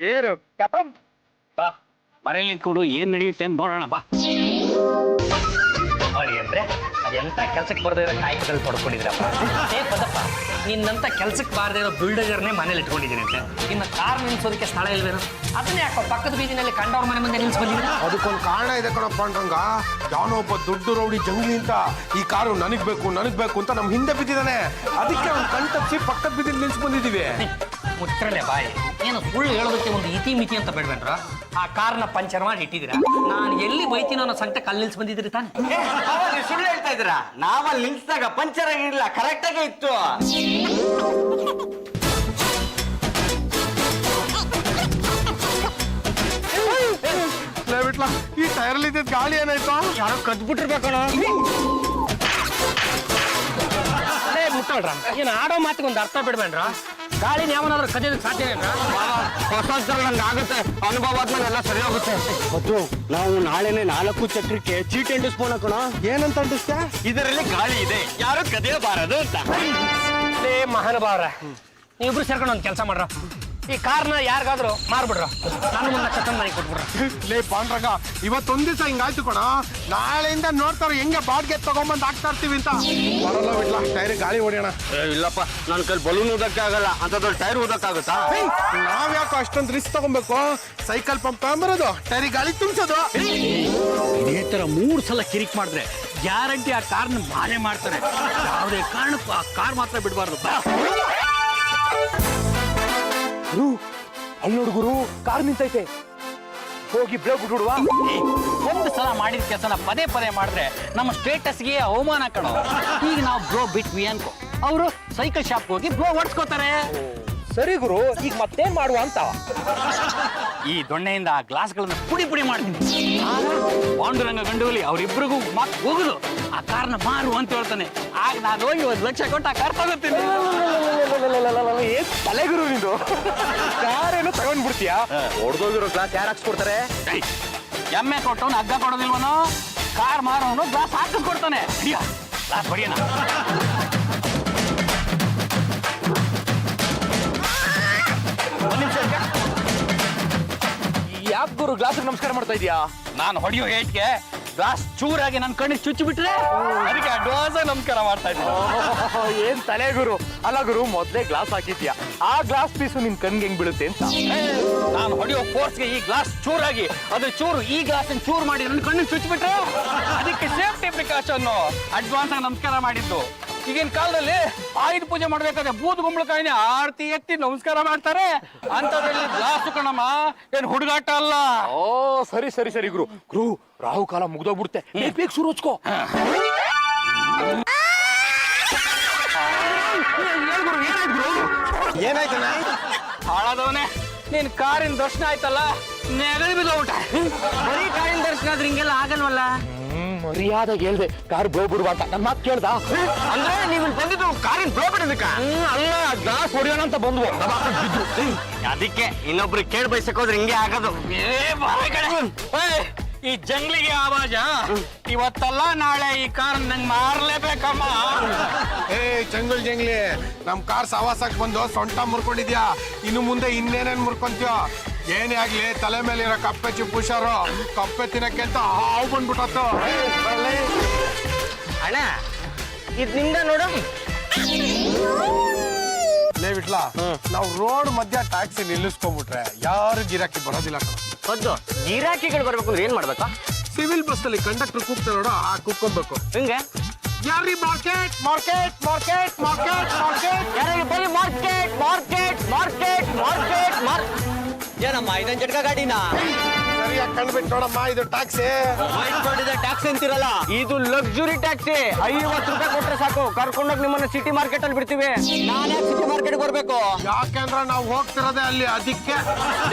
ಏನು ಮನೇಲಿ ನಿಂತ್ಕೊಂಡು ಏನ್ ನಡೆಯುತ್ತೆ ಅಂತ ನೋಡೋಣ ಬಾ. ಅಂದ್ರೆ ಅದೆಂತ ಕೆಲ್ಸಕ್ಕೆ ಬರ್ದೇ ಇರೋ ಕಾಯಿಗಳು ತೊಡ್ಕೊಂಡಿದ್ರಪ್ಪ. ಪದಪ್ಪ ನಿನ್ನಂತ ಕೆಲ್ಸಕ್ಕೆ ಬಾರದೇ ಇರೋ ಬಿಲ್ಡರ್ನೇ ಮನೇಲಿ ಇಟ್ಕೊಂಡಿದ್ದೀನಿ ಅಂತ. ಇನ್ನು ಕಾರ್ ನಿಲ್ಸೋದಕ್ಕೆ ಸ್ಥಳ ಇಲ್ವೇನೋ? ಅದನ್ನೇ ಯಾಕೋ ಪಕ್ಕದ ಬೀದಿನಲ್ಲಿ ಕಂಡವ್ರ ಮನೆ ಮುಂದೆ ನಿಲ್ಸಿ ಬಂದಿದ್ದೀರಾ? ಅದಕ್ಕೊಂದು ಕಾರಣ ಇದೆ ಕಣಪ್ಪ ಪಾಂಡ್ರಂಗ. ಯಾವನೋ ಒಬ್ಬ ದೊಡ್ಡ ರೌಡಿ ಜಂಗ್ಲಿ ಅಂತ ಈ ಕಾರು ನನಗ್ ಬೇಕು ಅಂತ ನಮ್ ಹಿಂದೆ ಬಿದ್ದಿದ್ದಾನೆ. ಅದಕ್ಕೆ ಅವ್ನು ಕಣ್ ತಪ್ಪಿಸಿ ಪಕ್ಕದ ಬೀದಿಲಿ ನಿಲ್ಸಿ ಬಂದಿದ್ದೀವಿ. ಮುಚ್ತ್ರಲೆ ಬಾಯಿ. ಏನು ಸುಳ್ಳು ಹೇಳೋದಕ್ಕೆ ಒಂದು ಇತಿ ಮಿತಿ ಅಂತ ಬೇಡ್ಬೇಡ್ರ? ಆ ಕಾರ್ನ ಪಂಚರ್ ಮಾಡಿ ಇಟ್ಟಿದ್ದೀರಾ, ನಾನು ಎಲ್ಲಿ ಬೈತೀನೋ ಅನ್ನೋ ಸಂಕಟ ಕಲ್ಲಿ ನಿಲ್ಸಿ ಬಂದಿದ್ದೀರಿ ತಾನೆ? ಸುಳ್ಳು ಹೇಳ್ತಾ ಇದ್ದೀರಾ? ನಾವಲ್ಲಿ ನಿಲ್ಸಿದಾಗ ಪಂಚರ್ ಆಗಿರ್ಲಿಲ್ಲ, ಕರೆಕ್ಟ್ ಆಗೇ ಇತ್ತು. ಬಿಟ್ಲ ಈ ಟೈರಲ್ಲಿ ಇದ್ದಿದ್ದ ಗಾಳಿ ಏನಾಯ್ತು? ಯಾರೋ ಕದ್ಬಿಟ್ಟಿರ್ಬೇಕಣ. ಮುಟ್ಟೋಳ್ರ ಏನು ಆಡೋ ಮಾತಿಗೆ ಒಂದು ಅರ್ಥ ಬಿಡ್ಬೇಡ್ರ? ಗಾಳಿನ ಯಾವನಾದ್ರೂ ಕದಿಯೋದಕ್ಕೆ ಸಾಧ್ಯ ಇಲ್ಲ. ಹೊಸ ನಂಗೆ ಆಗುತ್ತೆ, ಅನುಭವ ಆದ್ಮೇಲೆ ಎಲ್ಲ ಸರಿ ಹೋಗುತ್ತೆ. ಮತ್ತು ನಾವು ನಾಳೆನೆ 4 ಚಕ್ರಕ್ಕೆ ಚೀಟಿ ಅಂಟಿಸ್ಬೋಣ ಕಣ. ಏನಂತ ಅಂಟಿಸ್ತಾ? ಇದರಲ್ಲಿ ಗಾಳಿ ಇದೆ, ಯಾರು ಕದಿಯಬಾರದು ಅಂತ. ಮಹಾನುಭಾವ್ರ, ನೀವಿಬ್ರು ಸೇರ್ಕೊಂಡು ಒಂದು ಕೆಲಸ ಮಾಡ್ರ, ಈ ಕಾರ್ನ ಯಾರಿಗಾದ್ರೂ ಮಾರ್ಬಿಡ್ರ, ನಾನು ಒಂದು ಲಕ್ಷ ತಂದು ನನಗೆ ಕೊಟ್ಬಿಡ್ರ. ಲೇ ಪಾಂಡ್ರಂಗ, ಇವತ್ತೊಂದ್ ದಿವಸ ಹಿಂಗಾಯ್ತು ಕಣ. ನಾಳೆಯಿಂದ ನೋಡ್ತಾರ ಹೆಂಗೆ ಬಾಡ್ಗೆ ತಗೊಂಬಂದ್ ಹಾಕ್ತಾ ಇರ್ತೀವಿ ಅಂತ. ಬರಲ್ಲ ಬಿಡ್ಲ, ಟೈರ್ ಗಾಳಿ ಹೊಡೆಯೋಣ. ಇಲ್ಲಪ್ಪ, ನನ್ನ ಕೈಲಿ ಬಲೂನ್ ಊದಕ್ಕೆ ಆಗಲ್ಲ, ಅಂತದ್ರಲ್ಲಿ ಟೈರ್ ಊದಕ್ಕಾಗುತ್ತಾ? ನಾವ್ ಯಾಕೋ ಅಷ್ಟೊಂದು ರಿಸ್ಕ್ ತಗೊಬೇಕು? ಸೈಕಲ್ ಪಂಪ್ ತಗೊಂಬರೋದು, ಟೈರ್ ಗಾಳಿ ತುಂಬಿಸೋದು. ಇದೇ ತರ 3 ಸಲ ಕಿರಿಕ್ ಮಾಡಿದ್ರೆ ಗ್ಯಾರಂಟಿ ಆ ಕಾರ್ನ ಮಾರೇ ಮಾಡ್ತಾರೆ. ಯಾವುದೇ ಕಾರಣಕ್ಕೂ ಆ ಕಾರ್ ಮಾತ್ರ ಬಿಡಬಾರ್ದು. ಅಲ್ಲಿ ನೋಡು ಗುರು, ಕಾರ್ ನಿಂತೈತೆ. ಹೋಗಿ ಬ್ರೇಕ್ ಬಿಡುವ. ಒಂದು ಸಲ ಮಾಡಿದ ಕೆಲಸನ ಪದೇ ಮಾಡಿದ್ರೆ ನಮ್ಮ ಸ್ಟೇಟಸ್ಗೆ ಅವಮಾನ ಕಣೋ. ಈಗ ನಾವು ಬ್ರೋ ಬಿಟ್ವಿ ಅನ್ಕೋ, ಅವರು ಸೈಕಲ್ ಶಾಪ್ ಹೋಗಿ ಬ್ರೋ ಹೊಡ್ಸ್ಕೋತಾರೆ. ಸರಿ ಗುರು, ಈಗ ಮತ್ತೇನ್ ಮಾಡುವ ಅಂತ? ಈ ದೊಣ್ಣೆಯಿಂದ ಆ ಗ್ಲಾಸ್ಗಳನ್ನ ಪುಡಿ ಮಾಡ್ತೀನಿ. ಪಾಂಡುರಂಗ ಗಂಡೂಲಿ ಅವ್ರಿಬ್ರಿಗೂ ಮಾತು ಹೋಗುದು, ಆ ಕಾರ್ನ ಮಾರು ಅಂತ ಹೇಳ್ತಾನೆ. ಆಗ ನಾನು ಹೋಗಿ 1 ಲಕ್ಷ ಕೊಟ್ಟು ಆ ಕಾರ್ ತಗೋತೀನಿ. ಏನ್ ತಲೆ ಗುರು ನಿಂದು? ಕಾರೇನು ತಗೊಂಡ್ಬಿಡ್ತೀಯಾ? ಹೊಡೆದೋಗಿರೋ ಗ್ಲಾಸ್ ಯಾರು ಹಾಕ್ಸ್ಕೊಡ್ತಾರೆ? ಎಮ್ಮೆ ಕೊಟ್ಟವನು ಹಗ್ಗ ಕೊಡೋದಿಲ್ವನೋ, ಕಾರ್ ಮಾರೋನು ಗ್ಲಾಸ್ ಹಾಕಿಸ್ಕೊಡ್ತಾನೆ. ಗ್ಲಾಸ್ ಬಡಿಯೋಣ. ಯಾಕೆ ಗುರು ಗ್ಲಾಸ್ ನಮಸ್ಕಾರ ಮಾಡ್ತಾ ಇದೀಯಾ? ನಾನು ಹೊಡೆಯೋ ಏಟ್ಗೆ ಗ್ಲಾಸ್ ಚೂರಾಗಿ ನನ್ನ ಕಣ್ಣಿಗೆ ಚುಚ್ಚಿ ಬಿಟ್ರೆ ಅದಕ್ಕೆ ಅಡ್ವಾನ್ಸ್ ನಮಸ್ಕಾರ ಮಾಡ್ತಾ ಇದ್ದೀನಿ. ಏನ್ ತಲೆ ಗುರು? ಅಲ್ಲ ಗುರು, ಮೊದ್ಲೇ ಗ್ಲಾಸ್ ಹಾಕಿದ್ಯಾ, ಆ ಗ್ಲಾಸ್ ಪೀಸು ನಿನ್ ಕಣ್ಗೆ ಹೆಂಗ್ ಬೀಳುತ್ತೆ ಅಂತ. ನಾನು ಹೊಡೆಯೋ ಫೋರ್ಸ್ಗೆ ಈ ಗ್ಲಾಸ್ ಚೂರಾಗಿ ಅದ್ರ ಚೂರು ಈ ಗ್ಲಾಸ್ ಚೂರು ಮಾಡಿ ನನ್ನ ಕಣ್ಣಿಗೆ ಚುಚ್ಚಿ ಬಿಟ್ರೆ ಅದಕ್ಕೆ ಸೇಫ್ಟಿ ಪ್ರಿಕಾಷನ್ ಅಡ್ವಾನ್ಸ್ ಆಗಿ ನಮಸ್ಕಾರ ಮಾಡಿದ್ದು. ಈಗಿನ ಕಾಲದಲ್ಲಿ ಆಯುಧ ಪೂಜೆ ಮಾಡ್ಬೇಕಾದ್ರೆ ಬೂದ್ ಗುಂಬಳಕಾಯಿನ ಆರತಿ ಎತ್ತಿ ನಮಸ್ಕಾರ ಮಾಡ್ತಾರೆ. ಅಂತದ್ರಲ್ಲಿ ಗ್ಲಾಸ್ ಕಣಮ್ಮ, ಏನ್ ಹುಡುಗಾಟ ಅಲ್ಲ. ಓ ಸರಿ ಗುರು. ಗುರು, ರಾಹು ಕಾಲ ಮುಗ್ದೋಗ್ಬಿಡುತ್ತೆ, ಬೇಗ ಶುರು ಹಚ್ಕೋ. ಏನಾಯ್ತಣ್ಣ? ಹಾಳಾದವನೇ, ನೀನ್ ಕಾರಿನ ದರ್ಶನ ಆಯ್ತಲ್ಲ, ನೆಗಡಿ ಬಿದ್ದೋಗ್ಬಿಟ್ಟ. ಬರೀ ಕಾರಿನ ದರ್ಶನ ಆದ್ರೆ ಹಿಂಗೆಲ್ಲ ಆಗಲ್ವಲ್ಲ? ಮರ್ಯಾದಾಗ ಹೇಳ್ದೆ ಕಾರ್ ಬ್ಲೋ ಬಿಡುವ ಅಂತ. ನನ್ನ ಮಾತು ಕೇಳ್ದ? ಅಂದ್ರೆ ನೀವು ಬಂದಿದ್ದು ಕಾರಿನ ಬ್ಲೋ ಬಿಡೋದಕ್ಕ? ಅಲ್ಲ, ಗ್ಲಾಸ್ ಹೊಡಿಯೋಣ ಅಂತ ಬಂದ್ವು, ಅದಕ್ಕೆ ಇನ್ನೊಬ್ರು ಕೇಳಿ ಬಯಸಕ್ ಹೋದ್ರೆ ಹಿಂಗೆ ಆಗೋದು. ಈ ಜಂಗ್ಲಿಗೆ ಆವಾಜ, ಇವತ್ತಲ್ಲ ನಾಳೆ ಈ ಕಾರ್ ನಂಗೆ ಮಾರ್ಲೇಬೇಕಮ್ಮ. ಜಂಗ್ಲಿ, ನಮ್ ಕಾರ್ ಸವಾಸಕ್ ಬಂದು ಸೊಂಟ ಮುರ್ಕೊಂಡಿದ್ಯಾ. ಇನ್ನು ಮುಂದೆ ಇನ್ನೇನೇನ್ ಮುರ್ಕೊಂತೀಯೋ? ಏನೇ ಆಗ್ಲಿ, ತಲೆ ಮೇಲೆ ಇರೋ ಕಪ್ಪೆ ಚಿಪ್ಪುಷಾರು ಕಪ್ಪೆ ತಿನ್ನಕ್ಕೆ ಅಂತ ಹಾವು ಬಂದ್ಬಿಟ್ಟು. ಅಣ್ಣ, ಇದ್ ನಿಂದ ನೋಡು. ಲೇ ಬಿಟ್ಲ ನಾವು ರೋಡ್ ಮಧ್ಯ ಟ್ಯಾಕ್ಸಿ ನಿಲ್ಲಿಸ್ಕೊಂಡ್ಬಿಟ್ರೆ ಯಾರು ಗಿರಾಕಿ ಬರೋದಿಲ್ಲ ಕಣ. ಹೌದು, ಗಿರಾಕಿಗಳು ಬರ್ಬೇಕು ಅಂದ್ರೆ ಏನ್ ಮಾಡ್ಬೇಕಾ? ಸಿವಿಲ್ ಬಸ್ ಅಲ್ಲಿ ಕಂಡಕ್ಟರ್ ಕೂಗ್ತಾರೆ ನೋಡು, ಆ ಕೂಗ್ಕೊಬೇಕು. ಹಿಂಗೆ ಯಾರಿ market market market market market ಯಾರಿಗೆ ಬರೀ ಮಾರ್ಕೆಟ್ ಮಾರ್ಕೆಟ್ ಮಾರ್ಕೆಟ್ ಮಾರ್ಕೆಟ್ ಏನಮ್ಮ ಇದೊಂದು ಜಟ್ಕ ಗಾಡಿನ ಸರಿಯಾಗಿ ಕಂಡ್ಬಿಟ್ಟು ನೋಡಮ್ಮ, ಇದು ಟ್ಯಾಕ್ಸಿ. ಟ್ಯಾಕ್ಸಿ ಅಂತಿರಲ್ಲ, ಇದು ಲಕ್ಸುರಿ ಟ್ಯಾಕ್ಸಿ. 50 ರೂಪಾಯಿ ಕೊಟ್ರೆ ಸಾಕು, ಕರ್ಕೊಂಡೋಗಿ ನಿಮ್ಮನ್ನ ಸಿಟಿ ಮಾರ್ಕೆಟ್ ಅಲ್ಲಿ ಬಿಡ್ತೀವಿ. ನಾನೇ ಸಿಟಿ ಮಾರ್ಕೆಟ್ ಬರ್ಬೇಕು? ಯಾಕೆಂದ್ರೆ ನಾವು ಹೋಗ್ತಿರೋದೇ ಅಲ್ಲಿ, ಅದಕ್ಕೆ.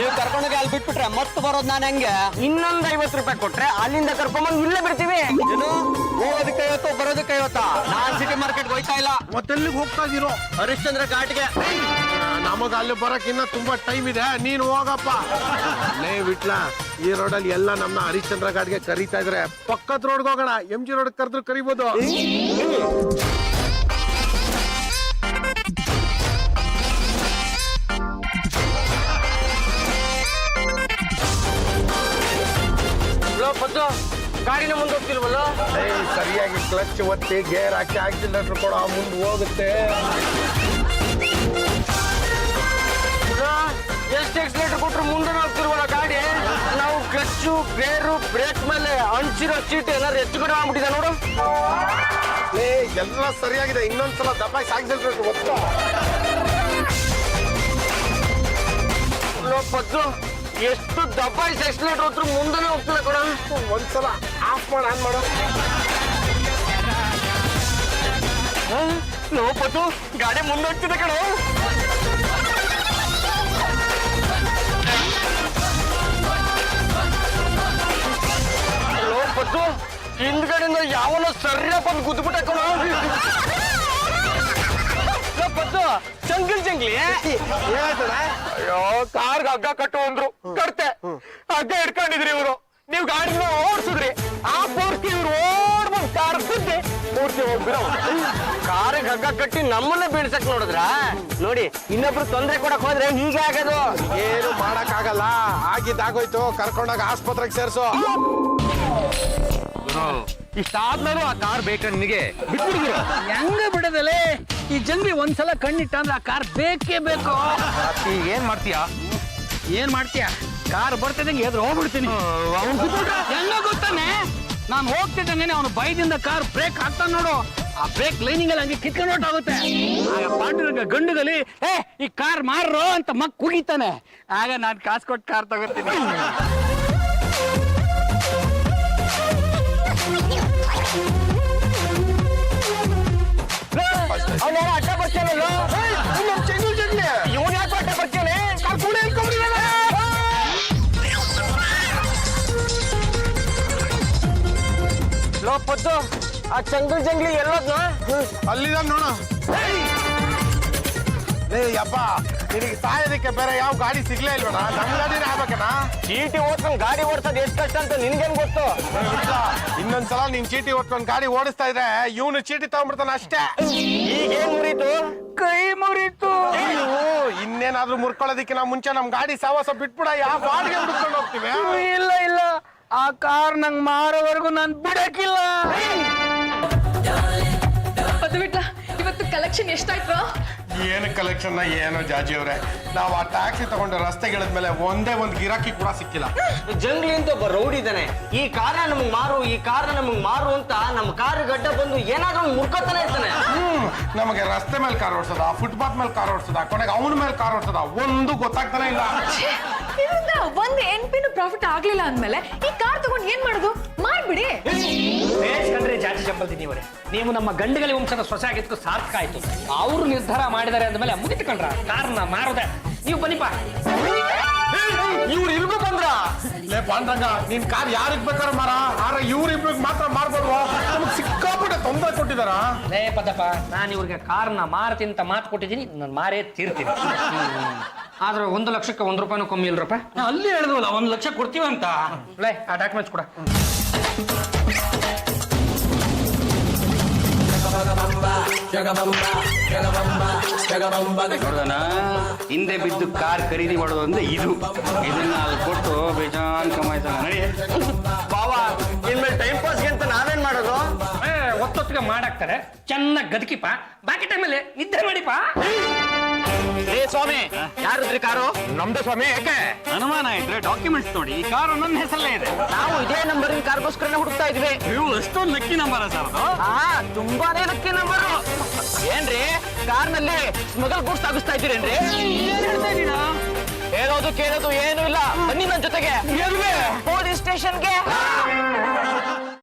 ನೀವು ಕರ್ಕೊಂಡೋಗಿ ಅಲ್ಲಿ ಬಿಟ್ಬಿಟ್ರೆ ಮತ್ತೆ ಬರೋದು ನಾನು ಹೆಂಗೆ? ಇನ್ನೊಂದು 50 ರೂಪಾಯಿ ಕೊಟ್ರೆ ಅಲ್ಲಿಂದ ಕರ್ಕೊಂಡ್ಬಂದು ಇಲ್ಲೇ ಬಿಡ್ತೀವಿ. ಏನು ಹೋಗೋದಕ್ಕೆ 50 ಬರೋದಕ್ಕೆ 50? ನಾನ್ ಸಿಟಿ ಮಾರ್ಕೆಟ್ ಹೋಯ್ತಾ ಇಲ್ಲ. ಮತ್ತೆಲ್ಲಿಗೆ ಹೋಗ್ತಾ ಇದೀರೋ? ಹರಿಶ್ಚಂದ್ರ ಘಾಟ್ಗೆ. ನಮಗ ಅಲ್ಲಿ ಬರಕ್ ಇನ್ನ ತುಂಬಾ ಟೈಮ್ ಇದೆ, ನೀನು ಹೋಗಪ್ಪ. ಲೇ ಬಿಟ್ಲ, ಈ ರೋಡಲ್ಲಿ ಎಲ್ಲ ನಮ್ಮ ಹರಿಶ್ಚಂದ್ರ ಘಾಟ್ಗೆ ಕರೀತಾ ಇದ್ರೆ ಪಕ್ಕದ ರೋಡ್ಗೆ ಹೋಗೋಣ. MG ರೋಡ್ ಕರೆದ್ರು ಕರಿಬೋದು. ಗಾಡಿನ ಮುಂದೆ ಹೋಗ್ತಿಲ್ವಲ್ಲ? ಸರಿಯಾಗಿ ಕ್ಲಚ್ ಒತ್ತಿ ಗೇರ್ ಹಾಕಿ ಆಕ್ಸಿಲೇಟರ್ ಕೊಡ, ಮುಂದೆ ಹೋಗುತ್ತೆ. ಎಷ್ಟು ಎಕ್ಸಿಲೇಟರ್ ಕೊಟ್ರು ಮುಂದೆ ಹೋಗ್ತಿರ್ವಲ್ಲ ಗಾಡಿ. ನಾವು ಕ್ಲಚ್ಚು ಗೇರು ಬ್ರೇಕ್ ಮೇಲೆ ಅಂಚಿರೋ ಸೀಟ್ ಏನಾದ್ರು ಹೆಚ್ಚು ಕಡೆ ಆಗ್ಬಿಟ್ಟಿದೆ ನೋಡು. ಎಲ್ಲ ಸರಿಯಾಗಿದೆ, ಇನ್ನೊಂದ್ಸಲ ದಬಾಯಿಸಿ ಆಕ್ಸಿಲೇಟರ್ ಒತ್ತು. ಪದ್ದು ಎಷ್ಟು ದಬಾಯಿಸಿ ಎಕ್ಸಿಲೇಟರ್ ಹೊತ್ತು ಮುಂದೆನೇ ಹೋಗ್ತಿಲ್ಲ ಕೊಡ. ಒಂದ್ಸಲ ಆಫ್ ಮಾಡಿ ಆನ್ ಮಾಡು. ಲೋ ಪದ್ದು, ಗಾಡಿ ಮುಂದೆ ಹೋಗ್ತಿದೆ ಕಣ. ಲೋ ಪದ್ದು, ಹಿಂದ್ಗಡೆಯಿಂದ ಯಾವನೋ ಸರಿಯಾಗಿ ಬಂದು ಗುದ್ದುಬಿಟ್ಟ ಕಣ. ಪದ್ದು, ಜಂಗಲ್ ಜಂಗ್ಲಿ ಅಯ್ಯೋ, ಕಾರ್ಗೆ ಹಗ್ಗ ಕಟ್ಟು ಅಂದ್ರು, ಕಟ್ತೆ. ಹಗ್ಗ ಇಟ್ಕೊಂಡಿದ್ರಿ ಇವರು, ನೀವು ಗಾಡಿನ ಓಡಿಸಿದ್ರಿ. ಆ ಪೂರ್ತಿ ಇವ್ರು ಓಡ್ಬಂದು ಕಾರ್ ಬಿದ್ದೆ ಪೂರ್ತಿ ಹೋಗ್ಬಿರೋ. ಕಾರಿಗೆ ಹಗ್ಗ ಕಟ್ಟಿ ನಮ್ಮನ್ನೇ ಬೀಳ್ಸಕ್ ನೋಡಿದ್ರ ನೋಡಿ. ಇನ್ನೊಬ್ರು ತೊಂದರೆ ಕೊಡಕ್ ಹೋದ್ರೆ ಹೀಗೆ ಆಗೋದು. ಏನು ಮಾಡಕ್ ಆಗಲ್ಲ, ಆಗಿದ್ದಾಗೋಯ್ತು. ಕರ್ಕೊಂಡಾಗ ಆಸ್ಪತ್ರೆಗೆ ಸೇರ್ಸು. ಇಷ್ಟಾದ್ಮೇಲೂ ಆ ಕಾರ್ ಬೇಕಾ ನಿನಗೆ? ಬಿಟ್ಬಿಡಿದ್ರು ಹೆಂಗ ಬಿಡದಲೆ? ಈ ಜಂಗಿ ಒಂದ್ಸಲ ಕಣ್ಣಿಟ್ಟ ಅಂದ್ರೆ ಆ ಕಾರ್ ಬೇಕೇ ಬೇಕು. ಈಗ ಏನ್ ಮಾಡ್ತೀಯಾ? ಏನ್ ಮಾಡ್ತೀಯ? ಕಾರ್ ಬರ್ತಿದ್ದಂಗೆ ಎದುರು ಹೋಗ್ಬಿಡ್ತೀನಿ. ಹೆಂಗ ಗೊತ್ತಾನೆ? ನಾನು ಹೋಗ್ತಿದ್ದೇನೆ, ಅವನು ಬೈದಿಂದ ಕಾರ್ ಬ್ರೇಕ್ ಹಾಕ್ತಾನೆ ನೋಡು. ಆ ಬ್ರೇಕ್ ಲೈನಿಂಗ್ ಅಲ್ಲಿ ಹಂಗೆ ಕಿತ್ಕೊಂಡು ಹೊಟ್ಟೋಗುತ್ತೆ. ಆಗ ಪಾಂಡುರಂಗ ಗಂಡುಗಲಿ ಈ ಕಾರ್ ಮಾರ್ರೋ ಅಂತ ಮಕ್ ಕುಗಿತಾನೆ. ಆಗ ನಾನು ಕಾಸು ಕೊಟ್ಟು ಕಾರ್ ತಗೋತೀನಿ. ಅವನೇನ ಅಡ್ಡ ಬರ್ತಾನಲ್ಲ, ಇವನ್ ಯಾಕೆ ಅಡ್ಡ ಬರ್ತಾನೆ? ಲೋ ಪದ್ದು, ಆ ಜಂಗಲ್ ಜಂಗ್ಲಿ ಎಲ್ಲೋದ್ನ? ಅಲ್ಲಿದ ನೋಡು. ಯಪ್ಪ, ನಿನಗೆ ಸಾಯೋದಕ್ಕೆ ಬೇರೆ ಯಾವ ಗಾಡಿ ಸಿಗ್ಲೇ ಇಲ್ವಣ? ನಮ್ ಗಾಡಿನೇ ಆಗ್ಬೇಕಣ್ಣ. ಚೀಟಿ ಓದ್ಕೊಂಡು ಗಾಡಿ ಓಡಿಸೋದು ಎಷ್ಟು ಕಷ್ಟ ಅಂತ ನಿನ್ಗೇನ್ ಗೊತ್ತು? ಇನ್ನೊಂದ್ಸಲ ನೀನ್ ಚೀಟಿ ಓದ್ಕೊಂಡು ಗಾಡಿ ಓಡಿಸ್ತಾ ಇದ್ರೆ ಇವನು ಚೀಟಿ ತಗೊಂಡ್ಬಿಡ್ತಾನ ಅಷ್ಟೇ. ಈಗೇನ್ ಮುರೀತು? ಕೈ ಮುರೀತು. ಇನ್ನೇನಾದ್ರೂ ಮುರ್ಕೊಳ್ಳೋದಕ್ಕಿಂತ ಮುಂಚೆ ನಮ್ ಗಾಡಿ ಸಾವಾಸ ಬಿಟ್ಬಿಡ, ಯಾವ ಬಾಡಿಗೆ ಹುಡ್ಕೊಂಡು ಹೋಗ್ತೀವಿ. ಇಲ್ಲ ಇಲ್ಲ, ಆ ಕಾರ್ ನಂಗ್ ಮಾರೋವರೆಗೂ ನಾನು ಬಿಡಕ್ಕಿಲ್ಲ. ಅದು ಬಿಟ್ಲ, ಇವತ್ತು ಕಲೆಕ್ಷನ್ ಎಷ್ಟಾಯ್ತು? ಏನು ಕಲೆಕ್ಷನ್ ಏನೋ ಜಾಜಿ ಅವ್ರೆ, ನಾವು ಆ ಟ್ಯಾಕ್ಸಿ ತಗೊಂಡು ರಸ್ತೆಗಿಳಿದ್ಮೇಲೆ ಒಂದೇ ಒಂದು ಗಿರಾಕಿ ಕೂಡ ಸಿಕ್ಕಿಲ್ಲ. ಜಂಗ್ಲಿ ಅಂತ ಒಬ್ಬ ರೌಡಿ ಇದ್ದಾನೆ. ಈ ಕಾರ್ನ ನಮಗ್ ಮಾರು, ಈ ಕಾರ್ನ ನಮಗ್ ಮಾರು ಅಂತ ನಮ್ಮ ಕಾರ್ ಗಡ್ಡ ಬಂದು ಏನಾದ್ರೂ ಮುರ್ಕೋತಾನೆ ಇರ್ತಾನೆ. ನಮಗೆ ರಸ್ತೆ ಮೇಲೆ ಕಾರ್ ಓಡಿಸೋದ, ಫುಟ್ಪಾತ್ ಮೇಲೆ ಕಾರ್ ಓಡಿಸೋದ, ಕೊನೆಗೆ ಅವನ ಮೇಲೆ ಕಾರ್ ಓಡಿಸೋದ, ಒಂದು ಗೊತ್ತಾಗ್ತಾನೆ ಇಲ್ಲ. ಇದರಿಂದ ಒಂದ್ NPನೂ ಪ್ರಾಫಿಟ್ ಆಗ್ಲಿಲ್ಲ ಅಂದ್ಮೇಲೆ ಈ ಕಾರ್ ತಗೊಂಡ್ ಏನ್ ಮಾಡೋದು? ಮಾರ್ಬಿಡಿ. ಕಂಡ್ರೆ ಜಾತಿ ಚಂಪಲ್ತೀನಿ ಅವರೇ, ನೀವು ನಮ್ಮ ಗಂಡುಗಲಿ ವಂಶದ ಸೊಸೆ ಆಗಿದ್ದಕ್ಕೂ ಸಾರ್ಥಕ ಆಯ್ತು. ಅವರು ನಿರ್ಧಾರ ಮಾಡಿದ್ದಾರೆ ಅಂದ್ಮೇಲೆ ಮುಗಿತುಕೊಂಡ್ರ ಕಾರ್ನ ಮಾರದೆ. ನೀವು ಬನ್ನಿಪ್ಪ. ಇವ್ರು ಇಲ್ಗೂ ಬಂದ್ರ? ಲೇ ಪಾಂಡ್ರಂಗ, ನಿನ್ ಕಾರ್ ಯಾರಿಗ್ ಬೇಕಾದ್ರೆ ಮಾರ, ಆದ್ರೆ ಇವ್ರಿಬ್ರಿಗೆ ಮಾತ್ರ ಮಾರ್ಬೋದು. ನಮಗ್ ಸಿಕ್ಕಾಪಟ್ಟೆ ತೊಂದರೆ ಕೊಟ್ಟಿದಾರ. ಲೇ ಪದಪ್ಪ, ನಾನು ಇವ್ರಿಗೆ ಕಾರ್ನ ಮಾರ್ತೀನಿ ಅಂತ ಮಾತು ಕೊಟ್ಟಿದ್ದೀನಿ, ನಾನು ಮಾರೇ ತೀರ್ತೀನಿ. ಆದ್ರೆ 1 ಲಕ್ಷಕ್ಕೆ 1 ರೂಪಾಯಿನೂ ಕಮ್ಮಿ ಇಲ್ರಪ್ಪ. ಅಲ್ಲಿ ಹೇಳಿದ್ವಲ್ಲ 1 ಲಕ್ಷ ಕೊಡ್ತೀವಿ ಅಂತ. ಲೇ, ಆ ಡಾಕ್ಯುಮೆಂಟ್ಸ್ ಕೊಡ. ನೋಡೋಣ, ಹಿಂದೆ ಬಿದ್ದು ಕಾರ್ ಖರೀದಿ ಮಾಡೋದು ಅಂದ್ರೆ ಇದನ್ನ ಅಲ್ಲಿ ಕೊಟ್ಟು ಬೇಜಾನ್ ಕಮಾಯ್ತಾನ. ನಡಿ ಬಾವ, ಇನ್ಮೇಲೆ ಟೈಮ್ ಪಾಸ್ಗೆ ಅಂತ ನಾವೇನ್ ಮಾಡೋದು? ಒತ್ತೊತ್ತಿಗೆ ಮಾಡಾಕ್ತಾರೆ, ಚೆನ್ನಾಗಿ ಗದಕಿಪ್ಪ, ಬಾಕಿ ಟೈಮಲ್ಲಿ ನಿದ್ದೆ ಮಾಡಿಪ್ಪ. ಏ ಸ್ವಾಮಿ ಯಾರಿದ್ರಿ ಕಾರು? ನಮ್ದು ಸ್ವಾಮಿ. ಯಾಕೆ? ಅನುಮಾನ ಇದ್ರೆ ಡಾಕ್ಯುಮೆಂಟ್ಸ್ ನೋಡಿ, ಈ ಕಾರು ನನ್ನ ಹೆಸರಲ್ಲೇ ಇದೆ. ನಾವು ಇದೇ ನಂಬರಿನ ಕಾರ್ಗೋಸ್ಕರನೇ ಹುಡುಕ್ತಾ ಇದ್ವಿ. ನೀವು ಎಷ್ಟೊಂದು ಲಕ್ಕಿ ನಂಬರ್ ಸರ್ ಅದು. ತುಂಬಾನೇ ಲಕ್ಕಿ ನಂಬರ್. ಏನ್ರಿ ಕಾರ್ನಲ್ಲಿ ಸ್ಮಗಲ್ ಗೂಡ್ಸ್ ಸಾಗಿಸ್ತಾ ಇದ್ದೀರೇನ್ರಿ? ಹೇಳೋದು ಕೇಳೋದು ಏನು ಇಲ್ಲ. ಬನ್ನಿ ನನ್ನ ಜೊತೆಗೆ. ಪೊಲೀಸ್ ಸ್ಟೇಷನ್ಗೆ.